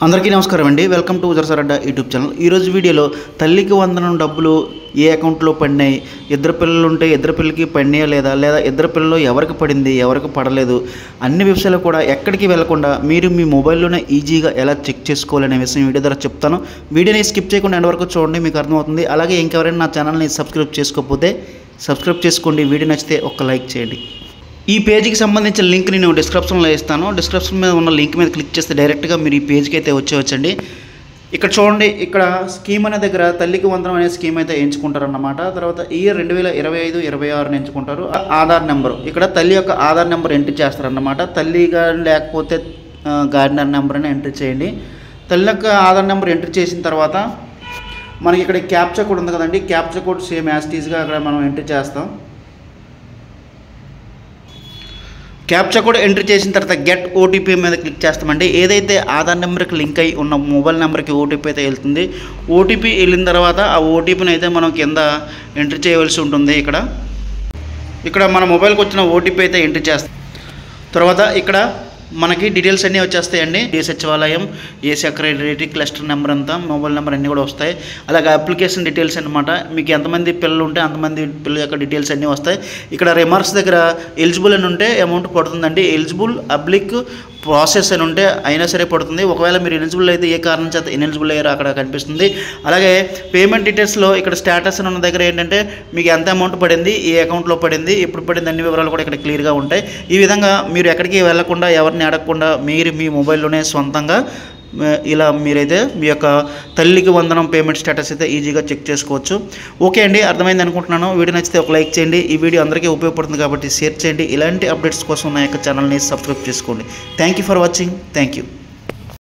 అందరికీ నమస్కారం అండి. వెల్కమ్ టు ఉజర్సరడ్డ యూట్యూబ్ ఛానల్. ఈరోజు వీడియోలో తల్లికి వందనం డబ్బులు ఏ అకౌంట్లో పడినాయి, ఇద్దరు పిల్లలు ఉంటే ఇద్దరు పిల్లలకి పడినాయా లేదా ఇద్దరు పిల్లలు ఎవరికి పడింది ఎవరికి పడలేదు అన్ని విషయాలు కూడా ఎక్కడికి వెళ్లకుండా మీరు మీ మొబైల్లోనే ఈజీగా ఎలా చెక్ చేసుకోవాలనే విషయం వీడియో ద్వారా చెప్తాను. వీడియోని స్కిప్ చేయకుండా ఎండ్ వరకు చూడండి, మీకు అర్థమవుతుంది. అలాగే ఇంకెవరైనా నా ఛానల్ని సబ్స్క్రైబ్ చేసుకోకపోతే సబ్స్క్రైబ్ చేసుకోండి. వీడియో నచ్చితే ఒక లైక్ చేయండి. ఈ పేజీకి సంబంధించిన లింక్ నేను డిస్క్రిప్షన్లో ఇస్తాను. డిస్క్రిప్షన్ మీద ఉన్న లింక్ మీద క్లిక్ చేస్తే డైరెక్ట్గా మీరు ఈ పేజ్కి అయితే వచ్చేవచ్చండి. ఇక్కడ చూడండి, ఇక్కడ స్కీమ్ అనే దగ్గర తల్లికి వందనం అనే స్కీమ్ అయితే ఎంచుకుంటారన్నమాట. తర్వాత ఇయర్ 2025-26 ఎంచుకుంటారు. ఆధార్ నెంబరు, ఇక్కడ తల్లి యొక్క ఆధార్ నెంబర్ ఎంట్రీ చేస్తారన్నమాట. తల్లి కానీ లేకపోతే గార్డినర్ నెంబర్ అని ఎంట్రీ చేయండి. తల్లి యొక్క ఆధార్ నెంబర్ ఎంట్రీ చేసిన తర్వాత మనకి ఇక్కడ క్యాప్చా కోడ్ ఉంది కదండి, క్యాప్చా కోడ్ సేమ్ యాజ్ టీజ్గా అక్కడ మనం ఎంట్రీ చేస్తాం. క్యాప్చా కోడ్ ఎంట్రీ చేసిన తర్వాత గెట్ ఓటీపీ మీద క్లిక్ చేస్తామండి. ఏదైతే ఆధార్ నెంబర్కి లింక్ అయి ఉన్న మొబైల్ నెంబర్కి ఓటీపీ అయితే వెళ్తుంది. ఓటీపీ వెళ్ళిన తర్వాత ఆ ఓటీపీని అయితే మనం కింద ఎంట్రీ చేయవలసి ఉంటుంది. ఇక్కడ మన మొబైల్కి వచ్చిన ఓటీపీ అయితే ఎంట్రీ చేస్తాం. తర్వాత ఇక్కడ మనకి డీటెయిల్స్ అన్నీ వచ్చేస్తాయండి. ఏ సచివాలయం, ఏ సెక్రటరీ, క్లస్టర్ నెంబర్ అంతా, మొబైల్ నెంబర్ అన్నీ కూడా వస్తాయి. అలాగే అప్లికేషన్ డీటెయిల్స్ అనమాట. మీకు ఎంతమంది పిల్లలు ఉంటే అంతమంది పిల్లల యొక్క డీటెయిల్స్ అన్నీ వస్తాయి. ఇక్కడ రిమార్క్స్ దగ్గర ఎలిజిబుల్ అని ఉంటే అమౌంట్ పడుతుందండి. ఎలిజిబుల్ అబ్లిక్ ప్రాసెస్ అని ఉంటే అయినా సరే పడుతుంది. ఒకవేళ మీరు ఎలిజిబుల్ అయితే ఏ కారణం చేత ఇనెలిజిబుల్ అయ్యారో అక్కడ కనిపిస్తుంది. అలాగే పేమెంట్ డీటెయిల్స్లో ఇక్కడ స్టేటస్ అని ఉన్న దగ్గర ఏంటంటే మీకు ఎంత అమౌంట్ పడింది, ఏ అకౌంట్లో పడింది, ఎప్పుడు పడింది, అన్ని వివరాలు కూడా ఇక్కడ క్లియర్గా ఉంటాయి. ఈ విధంగా మీరు ఎక్కడికి వెళ్లకుండా ఎవరిని అడగకుండా మీరు మీ మొబైల్లోనే సొంతంగా ఇలా మీరైతే మీ యొక్క తల్లికి వందనం పేమెంట్ స్టేటస్ అయితే ఈజీగా చెక్ చేసుకోవచ్చు. ఓకే అండి, అర్థమైంది అనుకుంటున్నాను. వీడియో నచ్చితే ఒక లైక్ చేయండి. ఈ వీడియో అందరికీ ఉపయోగపడుతుంది కాబట్టి షేర్ చేయండి. ఇలాంటి అప్డేట్స్ కోసం నా యొక్క ఛానల్ని సబ్స్క్రైబ్ చేసుకోండి. Thank you for watching. Thank you.